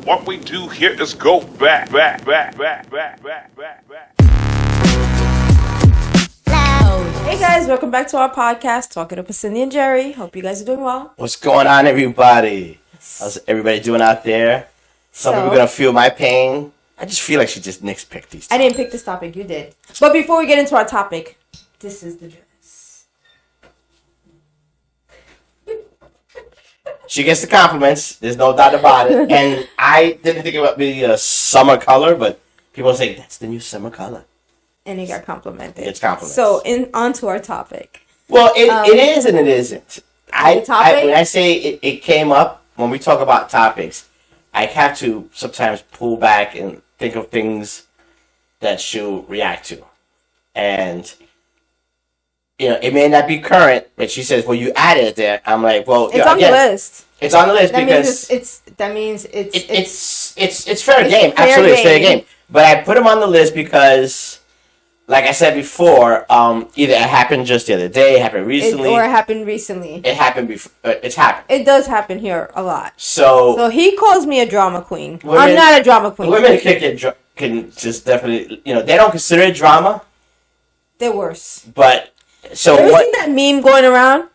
What we do here is go back. Hey guys, welcome back to our podcast, Talking Up with Cindy and Jerry. Hope you guys are doing well. What's going on, everybody? How's everybody doing out there? Some people are going to feel my pain. I just feel like she just nitpicked these. I didn't pick this topic, you did. But before we get into our topic, this is the dress. She gets the compliments. There's no doubt about it. And I didn't think it would be a summer color, but people say that's the new summer color. And it got complimented. It's compliments. So, on to our topic. Well, it is and it isn't. Topic? When I say it came up, when we talk about topics, I have to sometimes pull back and think of things that she'll react to. And, you know, it may not be current, but she says, well, you added it there. I'm like, well, it's on the list. It's on the list that because means it's fair game. Fair Absolutely, game. it's fair game. But I put them on the list because, like I said before, either it happened just the other day, it happened recently, or it happened recently. It happened before. It's happened. It does happen here a lot. So he calls me a drama queen. Women, I'm not a drama queen. Women can just definitely, you know, they don't consider it drama. They're worse. But so have you what? seen that meme going around?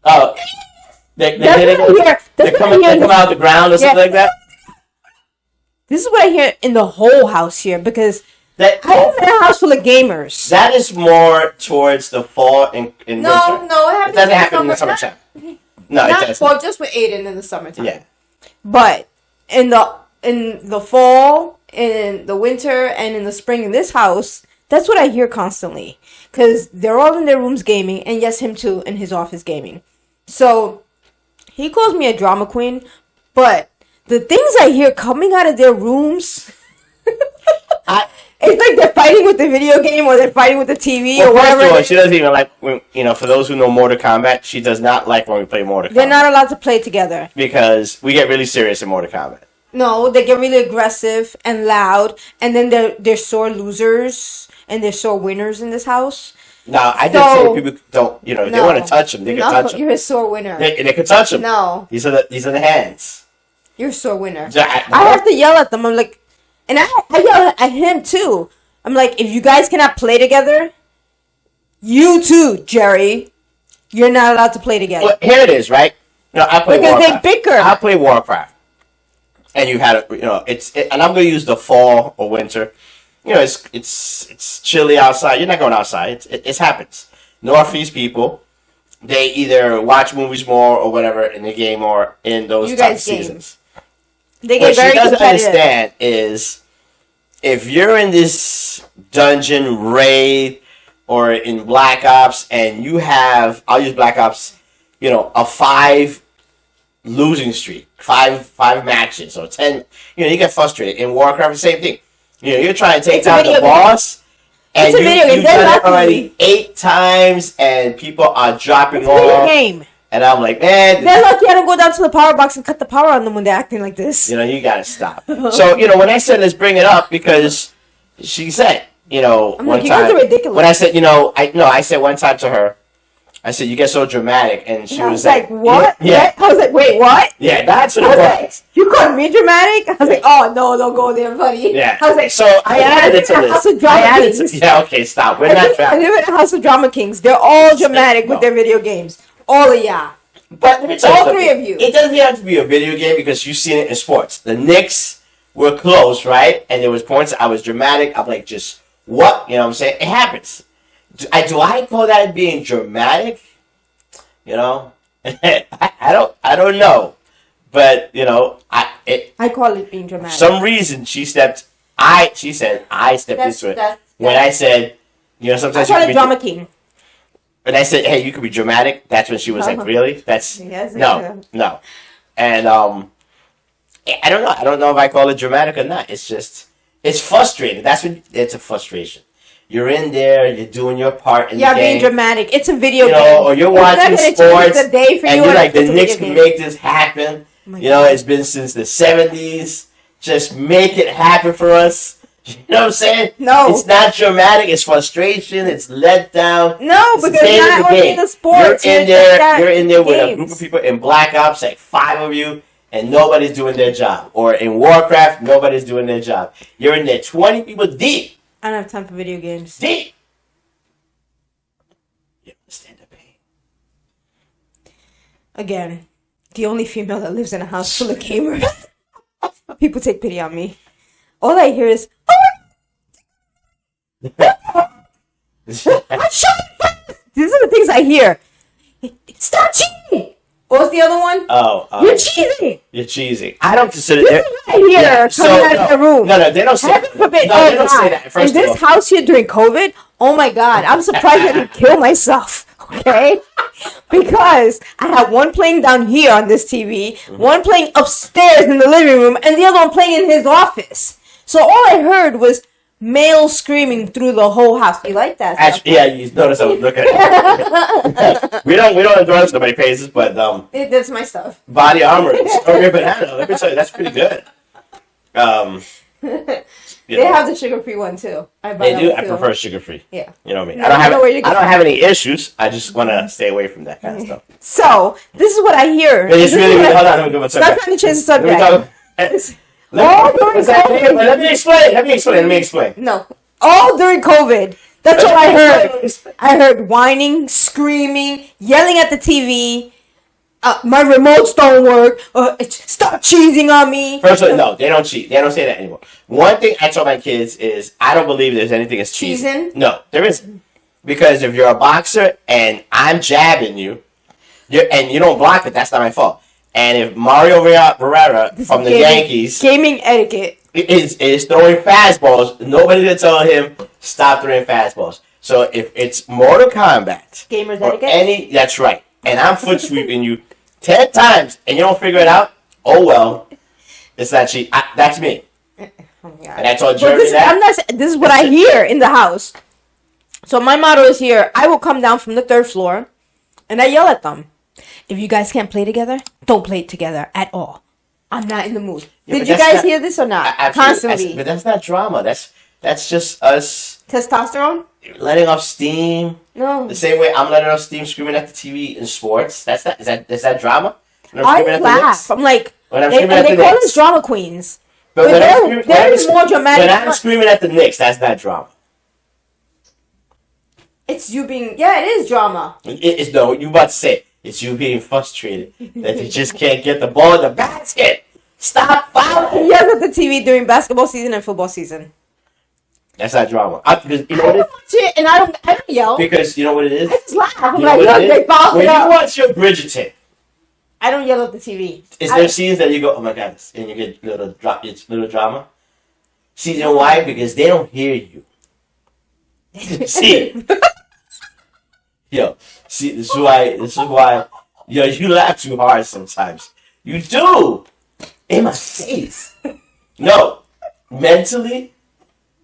Oh, they come out of the ground or something like that. This is what I hear in the whole house here because I live in a house full of gamers. That is more towards the fall and winter. No, it doesn't happen in the summertime. No, it doesn't. Well, just with Aiden in the summertime. Yeah, but in the fall, in the winter, and in the spring in this house, that's what I hear constantly because they're all in their rooms gaming, and yes, him too in his office gaming. So he calls me a drama queen, but the things I hear coming out of their rooms, it's like they're fighting with the video game or they're fighting with the TV or whatever. First of all, she doesn't even like when, you know, for those who know Mortal Kombat, she does not like when we play Mortal Kombat. They're not allowed to play together. Because we get really serious in Mortal Kombat. No, they get really aggressive and loud, and then they're sore losers and they're sore winners in this house. No, I just say people don't, you know, if they want to touch them, they can touch them. You're a sore winner. They can touch them. No. These are the hands. You're a sore winner. I have to yell at them. I'm like, and I yell at him too. I'm like, if you guys cannot play together, you too, Jerry, you're not allowed to play together. Well, here it is, right? You know, I play Warcraft. They bicker. I play Warcraft. And you had you know, and I'm going to use the fall or winter. You know, it's chilly outside. You're not going outside. It happens. Northeast people, they either watch movies more or whatever in the game or in those type of seasons. They get very competitive. What she doesn't understand is if you're in this dungeon raid or in Black Ops and you have, I'll use Black Ops, you know, a 5 losing streak, five matches or 10, you know, you get frustrated. In Warcraft, the same thing. You know, you're trying to take down the boss, and you've done it already 8 times, and people are dropping off. Game. And I'm like, man. They're lucky I don't go down to the power box and cut the power on them when they're acting like this. You know, you gotta stop. So, you know, when I said let's bring it up, because she said, you know, I'm like, you guys are ridiculous. When I said, you know, I said one time to her, I said, you get so dramatic. And she was like, what? Yeah. I was like, wait, what? Yeah, that's what it was. Like, you called me dramatic? I was like, oh, no, don't go there, buddy. Yeah. I was like, so I added it to this. Yeah, okay, stop. We're not drama. I live in a house of drama kings. They're all dramatic with their video games. All of y'all. But let me tell you all 3 of you. It doesn't have to be a video game because you've seen it in sports. The Knicks were close, right? And there was points I was dramatic. I'm like, just what? You know what I'm saying? It happens. Do I call that being dramatic? You know, I don't know, but you know, I call it being dramatic. Some reason she said I stepped into it when I said, you know, sometimes I call it drama king. When I said, hey, you could be dramatic, that's when she was like, really? That's no, and I don't know if I call it dramatic or not. It's just it's frustrating. That's when it's a frustration. You're in there, you're doing your part in the game. Yeah, being dramatic. It's a video game. Know, or you're watching sports, and you're like, the Knicks can make this happen. You know, it's been since the 70s. Just make it happen for us. You know what I'm saying? No. It's not dramatic. It's frustration. It's let down. No, It's because the not only game. the sports. You're in there. You're in there with a games. group of people in Black Ops, like 5 of you, and nobody's doing their job. Or in Warcraft, nobody's doing their job. You're in there 20 people deep. I don't have time for video games. Deep. You understand the pain. Again, the only female that lives in a house full of gamers. People take pity on me. All I hear is, these are the things I hear. Stop cheating! What was the other one? You're cheating! You're cheesing. I don't consider This it. is what I hear coming out of the room. No, they don't say Heaven that. forbid. No, they don't say that. First in of this all. house here during COVID, oh my God, I'm surprised I didn't kill myself. Okay? Because I had one playing down here on this TV, one playing upstairs in the living room, and the other one playing in his office. So all I heard was males screaming through the whole house. You like that? Actually, yeah, you notice I was looking at it. we don't endorse nobody pays us, but That's my stuff. body armor, strawberry banana. Let me tell you, that's pretty good. You They know, have the sugar-free one too. I buy they that do. one I too. prefer sugar free. Yeah. You know what I mean? No, I don't I know where you're have. I don't have any issues. I just want to stay away from that kind of stuff. So this is what I hear. But it's This is really what I- hold on. Let me go. Stop trying to change the Let me subject. talk. All during COVID. Let me explain. Let me explain. No, all during COVID. That's all I heard. I heard whining, screaming, yelling at the TV. My remotes don't work. Stop cheesing on me. First of all, no, they don't cheat. They don't say that anymore. One thing I tell my kids is I don't believe there's anything as cheesing. Cheesing? No, there isn't. Because if you're a boxer and I'm jabbing you, and you don't block it, that's not my fault. And if Mario Barrera from the Yankees Gaming etiquette. is throwing fastballs, nobody will tell him stop throwing fastballs. So if it's Mortal Kombat, Gamers or etiquette? that's right, and I'm foot sweeping you 10 times and you don't figure it out, oh well, it's not cheat. That's me. Oh my God. And I told But Jeremy that. this is what I hear in the house. So my motto is here. I will come down from the 3rd floor and I yell at them. If you guys can't play together, don't play together at all. I'm not in the mood. Yeah, Did you guys hear this or not? Absolutely. Constantly. But that's not drama. That's just us Testosterone? letting off steam. No. The same way I'm letting off steam screaming at the TV in sports. Is that drama? When I'm I screaming at the laugh. Knicks? I'm like, When I'm they screaming at the call Knicks. us drama queens. But when they're more dramatic. When I'm screaming at the Knicks, that's not drama. It's you being, yeah, it is drama. It's no, you about to say it's you being frustrated that you just can't get the ball in the basket. Stop fouling. He yells at the TV during basketball season and football season. That's not drama. Because you know what it is? Watch it and I don't yell. Because you know what it is? I just laugh. I'm You know like, what look, it they is? fouled When it you up. watch your Bridgerton, I don't yell at the TV. is there scenes that you go, oh my god, and you get little drama? See, you know why? Because they don't hear you. See, yo, see, this is why, yo, you laugh too hard sometimes. You do, in my face. No, mentally,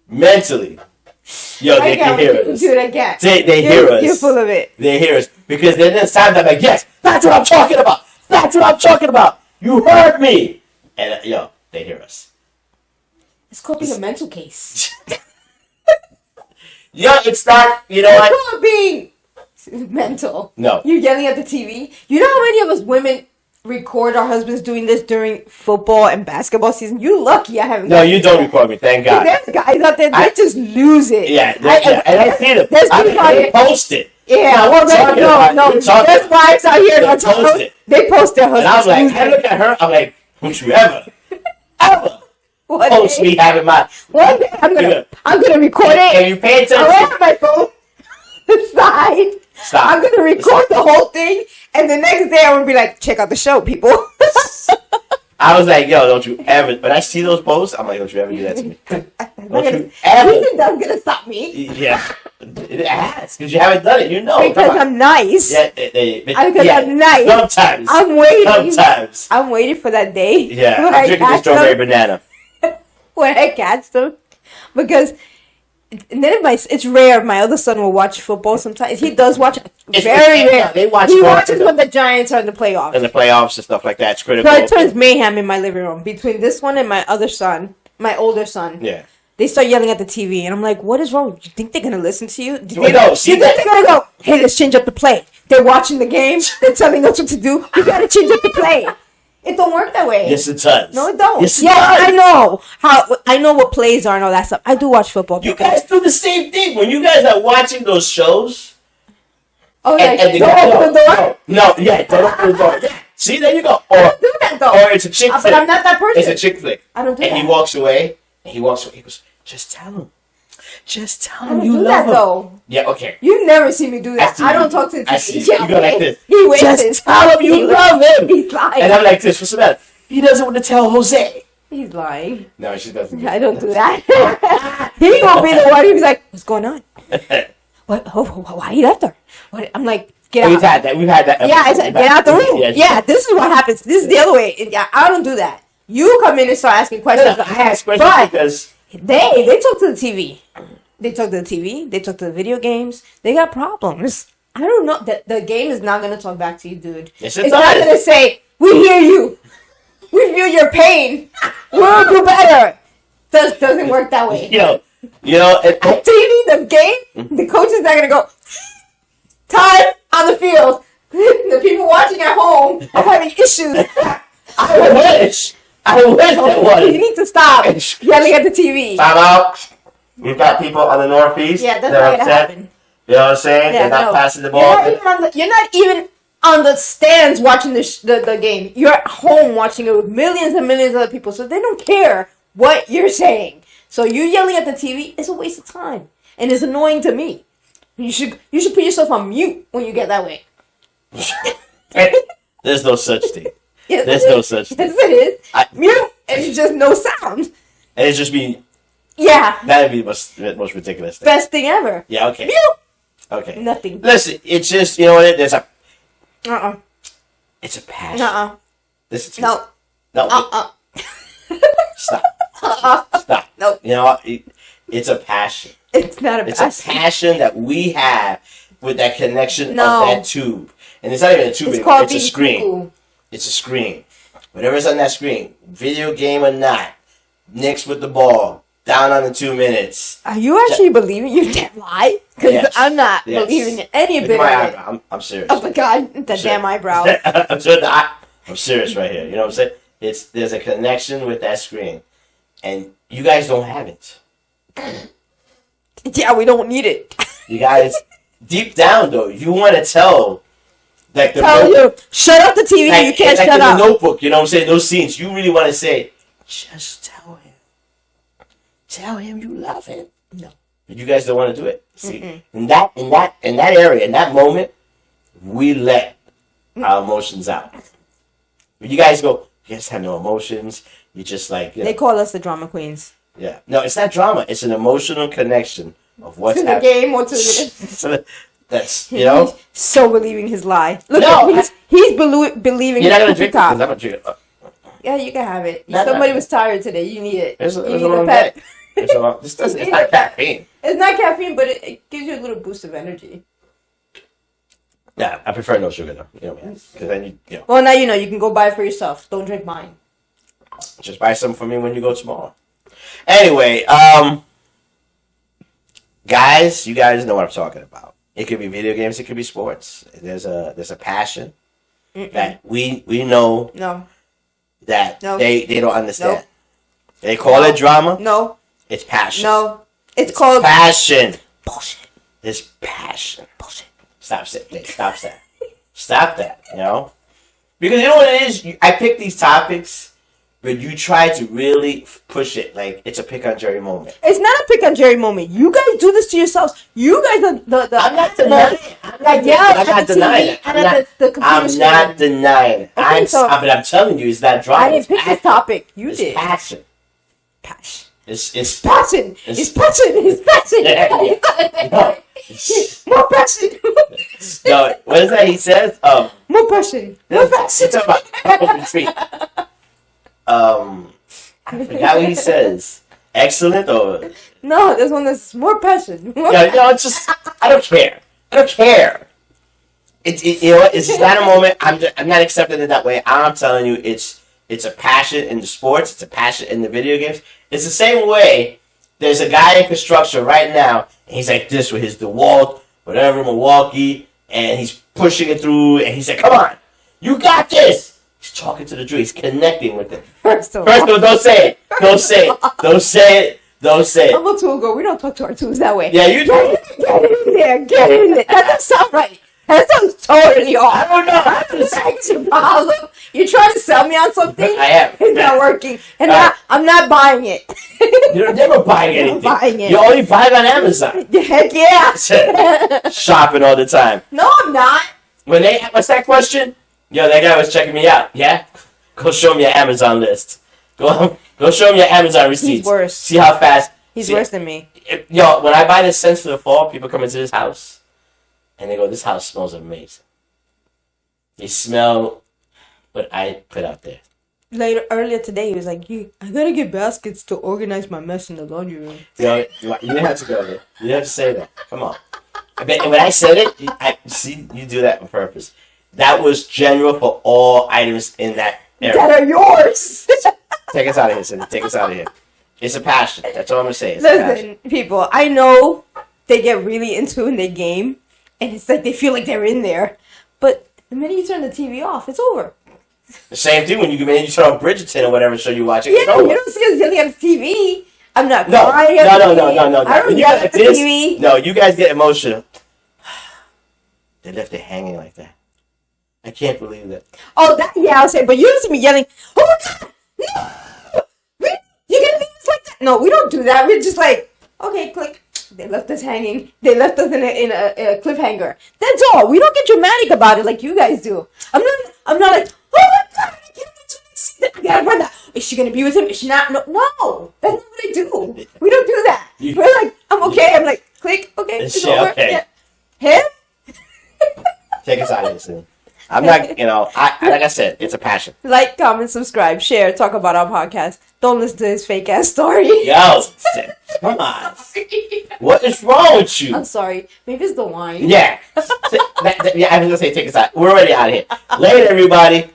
yo, they can hear us. Do it again. They hear us. You're full of it. They hear us because then there's times I'm like, yes, that's what I'm talking about. That's what I'm talking about. You heard me, and yo, they hear us. It's called being a mental case. Yo, it's not. You know It's what? called being mental. No. You're yelling at the TV. You know how many of us women record our husbands doing this during football and basketball season? You lucky I haven't. No, you don't record me. Thank God. There's guys out there that just lose it. Yeah, and I see them. There's I people mean, out they here. post it. Yeah, well, no. There's wives out here that post it. They post their And husbands. I'm like, losing I look at her. I'm like, don't you ever One post day- me having my. One day I'm gonna record it. And you pay attention. I'll have my phone aside. Stop. I'm gonna record the whole thing, and the next day I'm gonna be like, check out the show, people. I was like, yo, don't you ever. When I see those posts, I'm like, don't you ever do that to me. Don't you ever. You think that's gonna stop me? Yeah. It has, because you haven't done it. You know. Because Come on. I'm nice. Yeah, Because yeah. I'm nice. Sometimes. I'm waiting. Sometimes. I'm waiting for that day. Yeah, when I'm I drinking this catch strawberry them. banana. When I catch them, because. And then it's rare. My other son will watch football sometimes. He does watch. Very rare. Yeah, they watch He more watches than when the Giants are in the playoffs. in the playoffs and stuff like that. It's critical. So it turns mayhem in my living room between this one and my other son, my older son. Yeah. they start yelling at the TV, and I'm like, what is wrong? Do you think they're gonna listen to you? Do you Wait, no, see think they're gonna go, hey, let's change up the play? They're watching the game. They're telling us what to do. We gotta change up the play. It don't work that way. Yes, it does. No, it don't. Yes, it yeah, does. I know I know what plays are and all that stuff. I do watch football. You guys do the same thing when you guys are watching those shows. Oh, And like, they don't go, open the door. No, yeah, don't open the door. Yeah. See, there you go. I don't do that though. Or it's a chick But flick. I'm not that person. It's a chick flick. I don't do and that. he walks away. And he walks away. He goes, just tell him. Just tell I him don't you do love that him. though. Yeah, okay. You never see me do that. see I you. don't talk to the I TV. see you. Yeah, You go like this. He waits. Just tell him you love him. He's lying. And I'm like this. What's the matter? He doesn't want to tell Jose. He's lying. No, she doesn't. I don't do that. He gonna be the one who's like, "What's going on? What? Oh, why he left her?" What? I'm like, "Get out." We've had that. We've had that. Yeah, I said, "Get out the room." Yes. Yeah, this is what happens. This is the other way. Yeah, I don't do that. You come in and start asking questions. I ask questions But because they talk to the TV. They talk to the TV. They talk to the video games. They got problems. I don't know. The game is not gonna talk back to you, dude. Yes, it it's not does. gonna say, "We hear you. We feel your pain. We'll do better." Doesn't work that way. you know, and TV, the game, the coach is not gonna go. Time on the field. The people watching at home are having issues. I wish it You was. need to stop yelling at the TV. Time out. We've got people on the Northeast. Yeah, that's that are not gonna upset. happen. You know what I'm saying? Yeah, They're not no. passing the ball. You're not even on the stands watching the game. You're at home watching it with millions and millions of other people, so they don't care what you're saying. So you yelling at the TV is a waste of time, and it's annoying to me. You should put yourself on mute when you get that way. There's no such thing. Yes, There's it no is. such thing. Yes, it is. Mute, and it's just no sound. And it's just be Yeah, that'd be the most ridiculous thing. best thing ever. Yeah, okay. Mute. Okay. Nothing. Listen, it's just you know what there's a Uh-uh. it's a passion. Nuh-uh. Listen to No. me. No. Uh-uh. Stop. Uh-uh. Stop. No. You know what? It's a passion. It's not a It's passion. a passion that we have with that connection No. of that tube. And it's not even a tube It's anymore. called It's a being screen. cool. It's a screen. Whatever's on that screen, video game or not, Knicks with the ball, down on the 2 minutes. Are you actually believing you damn lie? Because Yes. I'm not Yes. believing any Look bit at my of it. eyebrow. I'm serious. Oh my god, the Sure. damn eyebrow. I'm serious right here. You know what I'm saying? There's a connection with that screen. And you guys don't have it. Yeah, we don't need it. You guys, deep down though, you want to tell, like the Tell you, shut up the TV. like, You can't like shut in up. the Notebook. You know what I'm saying? Those scenes, you really want to say, just tell him you love him. No. But you guys don't want to do it. See, in that area, in that moment, we let our emotions out. When you guys go, you guys have no emotions. You just like you know, They call us the drama queens. yeah. No, it's not drama. It's an emotional connection of what's To the happening. game or to the... That's you know. He's so believing his lie. Look, No, he's believing You're not gonna his drink top. this. I'm gonna drink it. Yeah, you can have it. No, Somebody no. was tired today. You need it. It's You a need long pep. day. It's not caffeine. It's not caffeine, but it gives you a little boost of energy. Yeah, I prefer no sugar though. You know, because then you know, Well, now you know. You can go buy it for yourself. Don't drink mine. just buy some for me when you go tomorrow. Anyway, guys, you guys know what I'm talking about. It could be video games. It could be sports. There's a passion that we know No. that No. they don't understand. Nope. They call it drama. No. It's passion. No. It's called Passion. bullshit. It's passion. Bullshit. Stop that. Stop that. Stop that. You know, because you know what it is. I pick these topics, but you try to really push it like it's a pick on Jerry moment. It's not a pick on Jerry moment. You guys do this to yourselves. You guys are the I'm not denying it. I'm not denying it. I'm not denying it. Okay, so- but I'm telling you, it's not drama. I didn't pick this topic. You It's did. passion. Passion. It's Passion. It's- It's passion. It's passion. Yeah, no. More passion. No, what is that he says? More passion. More passion. It's about open tree. I forgot what he says. Excellent or No, this one is more passion. More yeah, no, it's just I don't care. I don't care. You know what? It's just not a moment. I'm not accepting it that way. I'm telling you, it's a passion in the sports. It's a passion in the video games. It's the same way There's a guy in construction right now, and he's like this with his DeWalt, whatever, Milwaukee, and he's pushing it through, and he's like, come on, you got this. He's talking to the drill. He's connecting with it. First of all, all, don't say it. Don't say it. Don't say it. Don't say I'm it. a tool girl. We don't talk to our tools that way. Yeah, you do. Get in there. Get in there. That doesn't sound right. That sounds totally off. I don't know. That's your problem. You're trying to sell me on something? I am. It's not working. And I'm not buying it. You're never buying anything. Buying it. You only buy it on Amazon. Heck yeah. Shopping all the time. No, I'm not. When they asked that question, yo, that guy was checking me out. Yeah? Go show me your Amazon list. Go show me your Amazon receipts. He's worse. See how fast. He's worse than me. Yo, when I buy the scents for the fall, people come into this house. And they go, this house smells amazing. They smell what I put out there. Earlier today, he was like, I gotta get baskets to organize my mess in the laundry room. Yo, you didn't have to go there. You didn't have to say that. Come on. When I said it, you do that on purpose. That was general for all items in that area. That are yours! Take us out of here, Cindy. Take us out of here. It's a passion. That's all I'm going to say. It's Listen, people, I know they get really into in their game. And it's like they feel like they're in there. But the minute you turn the TV off, it's over. The same thing when you turn on Bridgerton or whatever show you watching. Yeah, you don't see us yelling at the TV. I'm not crying No. I don't yell at the TV. No, you guys get emotional. They left it hanging like that. I can't believe that. Oh, I'll say, but you don't see me yelling, oh my God, no! You're going to leave us like that? No, we don't do that. We're just like, okay, click. They left us hanging. They left us in a cliffhanger. That's all. We don't get dramatic about it like you guys do. I'm not like, oh my God, I can't wait to see that. I gotta find out. Is she gonna be with him? Is she not? No, that's not what I do. We don't do that. We're like, I'm okay. I'm like, click. Okay, Is it's she over. okay? Yeah. Him? Take us out of here, Cindy. I'm not, like I said, it's a passion. Like, comment, subscribe, share, talk about our podcast. Don't listen to his fake ass story. Yo, come on. What is wrong with you? I'm sorry. Maybe it's the wine. Yeah. I was going to say take us out. We're already out of here. Later, everybody.